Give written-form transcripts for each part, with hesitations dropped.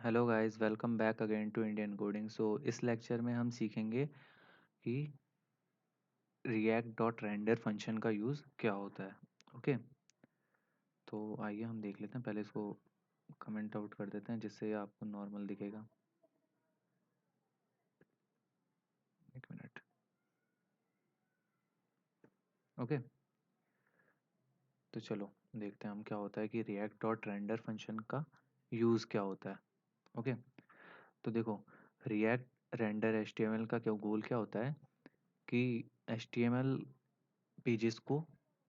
Hello guys, welcome back again to Indian coding. इस lecture में हम सीखेंगे कि रिएक्ट डॉट रेंडर फंक्शन का यूज़ क्या होता है। ओके, तो आइए हम देख लेते हैं। पहले इसको कमेंट आउट कर देते हैं जिससे आपको नॉर्मल दिखेगा। एक मिनट। ओके, तो चलो देखते हैं हम क्या होता है कि रिएक्ट डॉट रेंडर फंक्शन का यूज़ क्या होता है। ओके, तो देखो, रिएक्ट रेंडर एचटीएमएल का क्या गोल क्या होता है कि एचटीएमएल पेजेस को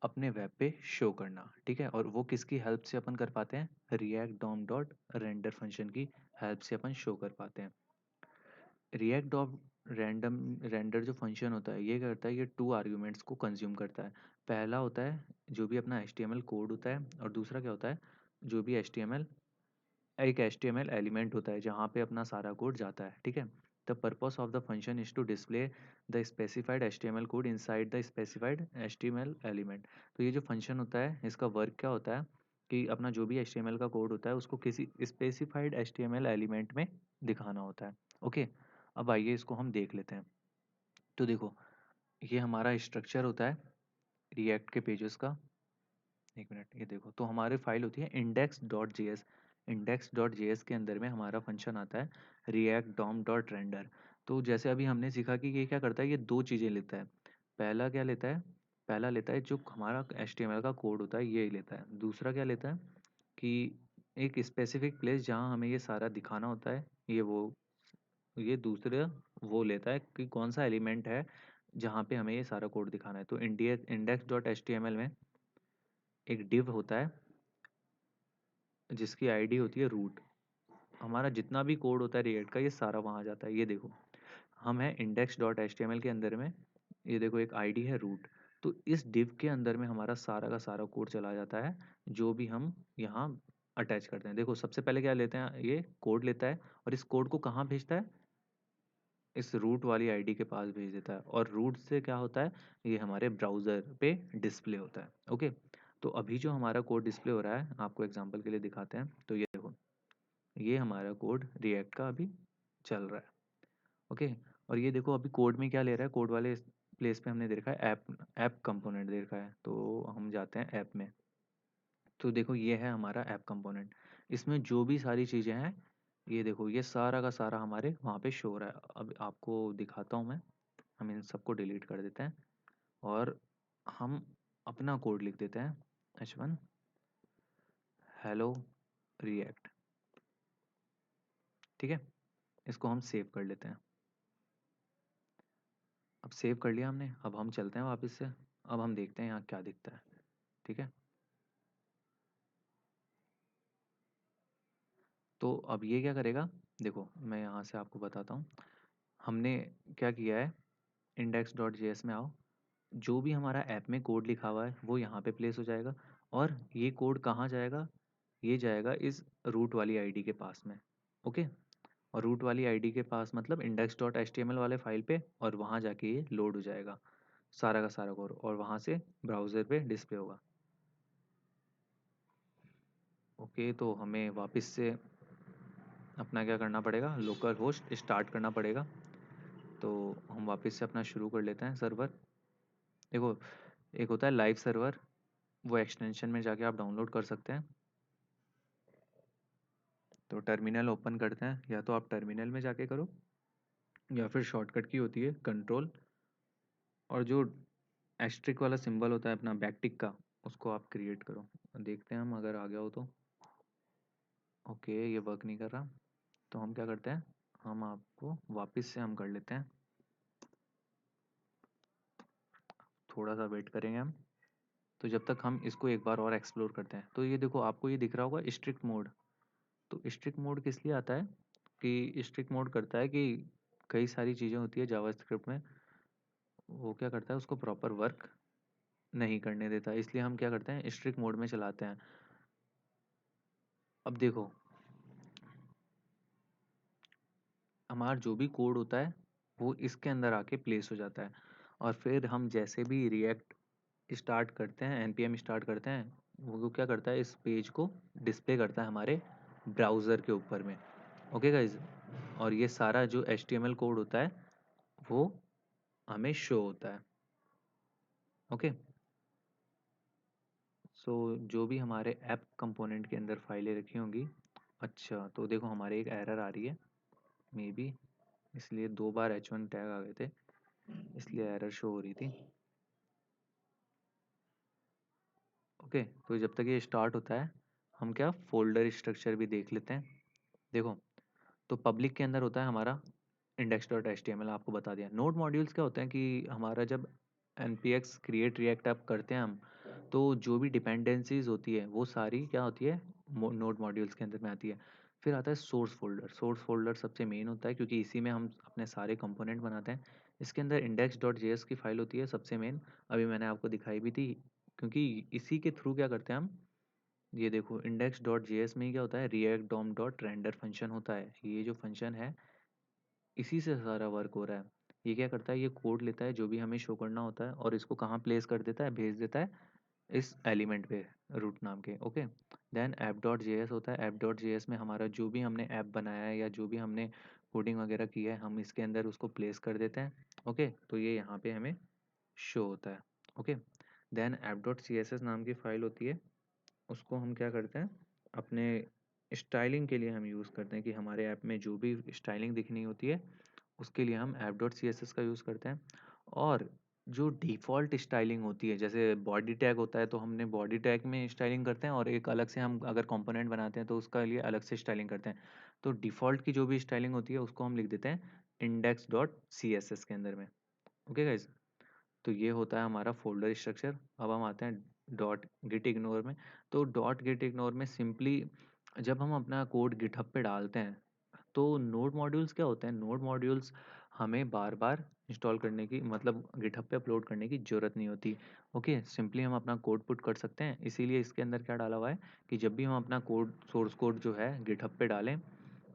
अपने वेब पे शो करना। ठीक है, और वो किसकी हेल्प से अपन कर पाते हैं? React DOM dot render function की हेल्प से अपन शो कर पाते हैं। रिएक्ट डॉट रैंडम रेंडर जो फंक्शन होता है ये करता है, ये टू आर्ग्यूमेंट्स को कंज्यूम करता है। पहला होता है जो भी अपना एचटीएमएल कोड होता है, और दूसरा क्या होता है, जो भी एचटीएमएल एक HTML एलिमेंट होता है जहाँ पे अपना सारा कोड जाता है। ठीक है, the purpose of the function is to display the specified HTML code inside the specified HTML element. तो ये जो फंक्शन होता है इसका वर्क क्या होता है कि अपना जो भी HTML का कोड होता है उसको किसी स्पेसिफाइड HTML एलिमेंट में दिखाना होता है। ओके, अब आइए इसको हम देख लेते हैं। तो देखो, ये हमारा स्ट्रक्चर होता है रिएक्ट के पेजेस का। एक मिनट, ये देखो, तो हमारी फाइल होती है index.js। index.js के अंदर में हमारा फंक्शन आता है react dom डॉट रेंडर। तो जैसे अभी हमने सीखा कि ये क्या करता है, ये दो चीज़ें लेता है। पहला क्या लेता है? पहला लेता है जो हमारा HTML का कोड होता है ये लेता है। दूसरा क्या लेता है कि एक स्पेसिफिक प्लेस जहाँ हमें ये सारा दिखाना होता है, ये दूसरा वो लेता है कि कौन सा एलिमेंट है जहाँ पे हमें ये सारा कोड दिखाना है। तो index dot H T M L में एक डिव होता है जिसकी आईडी होती है रूट। हमारा जितना भी कोड होता है रिएक्ट का ये सारा वहाँ जाता है। ये देखो, हम हैं index dot H T M L के अंदर में। ये देखो, एक आईडी है रूट। तो इस डिव के अंदर में हमारा सारा का सारा कोड चला जाता है जो भी हम यहाँ अटैच करते हैं। देखो, सबसे पहले क्या लेते हैं, ये कोड लेता है और इस कोड को कहाँ भेजता है? इस रूट वाली आईडी के पास भेज देता है, और रूट से क्या होता है, ये हमारे ब्राउज़र पे डिस्प्ले होता है। ओके, तो अभी जो हमारा कोड डिस्प्ले हो रहा है आपको एग्जांपल के लिए दिखाते हैं। तो ये देखो, ये हमारा कोड रिएक्ट का अभी चल रहा है। ओके, और ये देखो अभी कोड में क्या ले रहा है, कोड वाले प्लेस पे हमने दे रखा है ऐप ऐप कंपोनेंट दे रखा है। तो हम जाते हैं ऐप में। तो देखो, ये है हमारा ऐप कंपोनेंट। इसमें जो भी सारी चीज़ें हैं, ये देखो, ये सारा का सारा हमारे वहाँ पे शो हो रहा है। अब आपको दिखाता हूँ मैं। हम इन सबको डिलीट कर देते हैं और हम अपना कोड लिख देते हैं H1 हेलो रिएक्ट। ठीक है, इसको हम सेव कर लेते हैं। अब सेव कर लिया हमने, अब हम चलते हैं वापस से। अब हम देखते हैं यहाँ क्या दिखता है। ठीक है, तो अब ये क्या करेगा, देखो मैं यहाँ से आपको बताता हूँ। हमने क्या किया है, index.js में आओ। जो भी हमारा ऐप में कोड लिखा हुआ है वो यहाँ पे प्लेस हो जाएगा, और ये कोड कहाँ जाएगा, ये जाएगा इस रूट वाली आईडी के पास में। ओके, और रूट वाली आईडी के पास मतलब index.html वाले फाइल पे, और वहाँ जाके ये लोड हो जाएगा सारा का सारा कोड, और वहाँ से ब्राउज़र पे डिस्प्ले होगा। ओके, तो हमें वापस से अपना क्या करना पड़ेगा, लोकल होस्ट स्टार्ट करना पड़ेगा। तो हम वापस से अपना शुरू कर लेते हैं सर्वर। देखो, एक होता है लाइव सर्वर, वो एक्सटेंशन में जाके आप डाउनलोड कर सकते हैं। तो टर्मिनल ओपन करते हैं, या तो आप टर्मिनल में जाके करो, या फिर शॉर्टकट की होती है कंट्रोल, और जो एस्ट्रिक वाला सिंबल होता है अपना बैकटिक का, उसको आप क्रिएट करो। देखते हैं हम अगर आ गया हो तो। ओके, ये वर्क नहीं कर रहा। तो हम क्या करते हैं, हम आपको वापस से हम कर लेते हैं। थोड़ा सा वेट करेंगे हम। तो जब तक हम इसको एक बार और एक्सप्लोर करते हैं, तो ये देखो, आपको ये दिख रहा होगा स्ट्रिक्ट मोड। तो स्ट्रिक्ट मोड किस लिए आता है कि स्ट्रिक्ट मोड करता है कि कई सारी चीज़ें होती है जावास्क्रिप्ट में, वो क्या करता है, उसको प्रॉपर वर्क नहीं करने देता। इसलिए हम क्या करते हैं, स्ट्रिक्ट मोड में चलाते हैं। अब देखो, हमारा जो भी कोड होता है वो इसके अंदर आके प्लेस हो जाता है, और फिर हम जैसे भी रिएक्ट स्टार्ट करते हैं, npm स्टार्ट करते हैं, वो क्या करता है, इस पेज को डिस्प्ले करता है हमारे ब्राउज़र के ऊपर में। ओके गाइज, और ये सारा जो HTML कोड होता है वो हमें शो होता है। ओके, सो जो भी हमारे ऐप कंपोनेंट के अंदर फाइलें रखी होंगी, अच्छा तो देखो हमारे एक एरर आ रही है मे बी, इसलिए 2 बार H1 टैग आ गए थे, इसलिए एरर शो हो रही थी। ओके, तो जब तक ये स्टार्ट होता है हम क्या फोल्डर स्ट्रक्चर भी देख लेते हैं। देखो, तो पब्लिक के अंदर होता है हमारा index.html, आपको बता दिया। नोड मॉड्यूल्स क्या होते हैं कि हमारा जब npx क्रिएट रिएक्ट ऐप करते हैं हम, तो जो भी डिपेंडेंसीज होती है वो सारी क्या होती है, नोड मॉड्यूल्स के अंदर में आती है। फिर आता है सोर्स फोल्डर। सोर्स फोल्डर सबसे मेन होता है क्योंकि इसी में हम अपने सारे कंपोनेंट बनाते हैं। इसके अंदर index.js की फाइल होती है सबसे मेन, अभी मैंने आपको दिखाई भी थी, क्योंकि इसी के थ्रू क्या करते हैं हम, ये देखो index.js में ही क्या होता है, react dom dot render function होता है। ये जो फंक्शन है इसी से सारा वर्क हो रहा है। ये क्या करता है, ये कोड लेता है जो भी हमें शो करना होता है और इसको कहाँ प्लेस कर देता है, भेज देता है इस एलिमेंट पे, रूट नाम के। Okay, then app dot J S होता है। ऐप डॉट जे एस में हमारा जो भी हमने ऐप बनाया है या जो भी हमने कोडिंग वगैरह की है हम इसके अंदर उसको प्लेस कर देते हैं। ओके, तो ये यहाँ पे हमें शो होता है। Okay, then app dot C S S नाम की फाइल होती है, उसको हम क्या करते हैं अपने स्टाइलिंग के लिए हम यूज़ करते हैं कि हमारे ऐप में जो भी स्टाइलिंग दिखनी होती है उसके लिए हम app dot C S S का यूज़ करते हैं। और जो डिफ़ॉल्ट स्टाइलिंग होती है, जैसे बॉडी टैग होता है तो हमने बॉडी टैग में स्टाइलिंग करते हैं, और एक अलग से हम अगर कंपोनेंट बनाते हैं तो उसका लिए अलग से स्टाइलिंग करते हैं। तो डिफ़ॉल्ट की जो भी स्टाइलिंग होती है उसको हम लिख देते हैं index dot C S S के अंदर में। ओके गाइज, तो ये होता है हमारा फ़ोल्डर स्ट्रक्चर। अब हम आते हैं डॉट गिट इग्नोर में। तो डॉट गिट इग्नोर में सिंपली जब हम अपना कोड गिटहब पे डालते हैं तो नोड मॉड्यूल्स क्या होते हैं, नोड मॉड्यूल्स हमें बार बार इंस्टॉल करने की, मतलब गिटहब पे अपलोड करने की ज़रूरत नहीं होती। ओके, सिंपली हम अपना कोड पुट कर सकते हैं। इसीलिए इसके अंदर क्या डाला हुआ है कि जब भी हम अपना कोड, सोर्स कोड जो है गिटहब पे डालें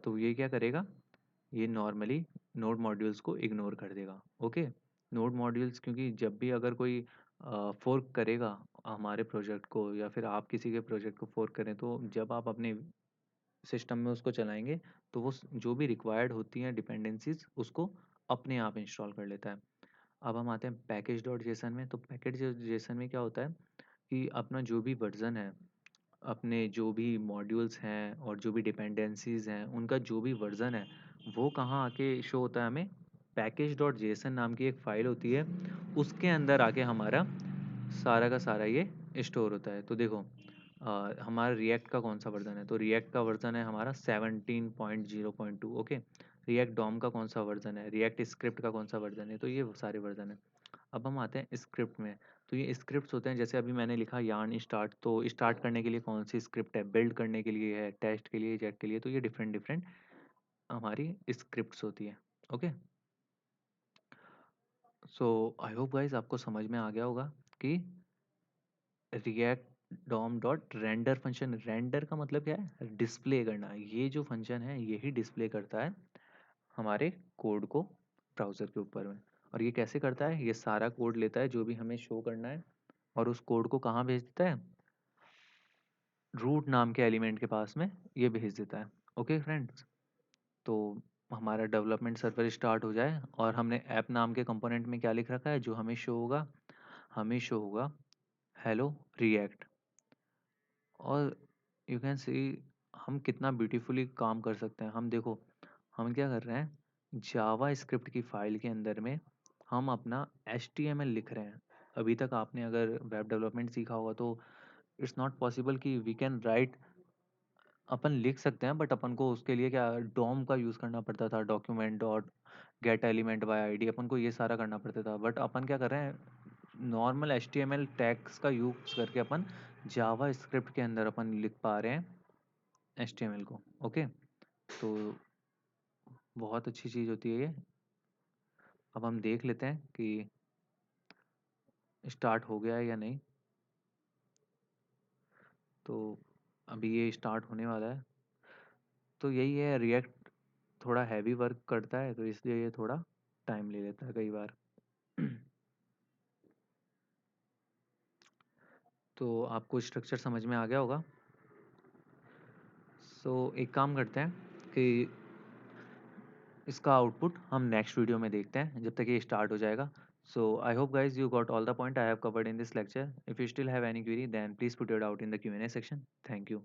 तो ये क्या करेगा, ये नॉर्मली नोड मॉड्यूल्स को इग्नोर कर देगा। ओके, नोड मॉड्यूल्स क्योंकि जब भी अगर कोई फोर्क करेगा हमारे प्रोजेक्ट को या फिर आप किसी के प्रोजेक्ट को फोर्क करें, तो जब आप अपने सिस्टम में उसको चलाएंगे तो वो जो भी रिक्वायर्ड होती हैं डिपेंडेंसीज उसको अपने आप इंस्टॉल कर लेता है। अब हम आते हैं पैकेज डॉट जेसन में। तो पैकेज जेसन में क्या होता है कि अपना जो भी वर्जन है, अपने जो भी मॉड्यूल्स हैं और जो भी डिपेंडेंसीज हैं उनका जो भी वर्जन है वो कहाँ आके शो होता है हमें, पैकेज डॉट जेसन नाम की एक फ़ाइल होती है, उसके अंदर आके हमारा सारा का सारा ये स्टोर होता है। तो देखो हमारा रिएक्ट का कौन सा वर्जन है, तो रिएक्ट का वर्जन है हमारा 17.0.2। ओके, रिएक्ट डॉम का कौन सा वर्जन है, रिएक्ट स्क्रिप्ट का कौन सा वर्जन है, तो ये सारे वर्जन है। अब हम आते हैं स्क्रिप्ट में। तो ये स्क्रिप्ट्स होते हैं, जैसे अभी मैंने लिखा यार्न स्टार्ट, तो स्टार्ट करने के लिए कौन सी स्क्रिप्ट है, बिल्ड करने के लिए है, टेस्ट के लिए, जेट के लिए, तो ये डिफरेंट डिफरेंट हमारी स्क्रिप्ट्स होती है। Okay, so I hope guys आपको समझ में आ गया होगा कि React DOM dot render function, render का मतलब क्या है, डिस्प्ले करना। ये जो फंक्शन है यही डिस्प्ले करता है हमारे कोड को ब्राउज़र के ऊपर में। और ये कैसे करता है, ये सारा कोड लेता है जो भी हमें शो करना है और उस कोड को कहाँ भेज देता है, रूट नाम के एलिमेंट के पास में ये भेज देता है। ओके फ्रेंड्स, तो हमारा डेवलपमेंट सर्वर स्टार्ट हो जाए और हमने ऐप नाम के कंपोनेंट में क्या लिख रखा है, जो हमें शो होगा, हमें शो होगा हेलो रिएक्ट। और यू कैन सी हम कितना ब्यूटीफुली काम कर सकते हैं। हम देखो हम क्या कर रहे हैं, जावा स्क्रिप्ट की फाइल के अंदर में हम अपना HTML लिख रहे हैं। अभी तक आपने अगर वेब डेवलपमेंट सीखा होगा तो इट्स नॉट पॉसिबल कि वी कैन राइट, अपन लिख सकते हैं बट अपन को उसके लिए क्या डॉम का यूज़ करना पड़ता था, document dot get element by ID, अपन को ये सारा करना पड़ता था। बट अपन क्या कर रहे हैं, नॉर्मल HTML टैग्स का यूज़ करके अपन जावा स्क्रिप्ट के अंदर अपन लिख पा रहे हैं HTML को। ओके, तो बहुत अच्छी चीज़ होती है ये। अब हम देख लेते हैं कि स्टार्ट हो गया है या नहीं। तो अभी ये स्टार्ट होने वाला है। तो यही है, रिएक्ट थोड़ा हैवी वर्क करता है तो इसलिए ये थोड़ा टाइम ले लेता है कई बार। तो आपको स्ट्रक्चर समझ में आ गया होगा। सो एक काम करते हैं कि इसका आउटपुट हम नेक्स्ट वीडियो में देखते हैं जब तक ये स्टार्ट हो जाएगा. So I hope guys you got all the point I have covered in this lecture. If you still have any query then please put it out in the Q&A section. Thank you.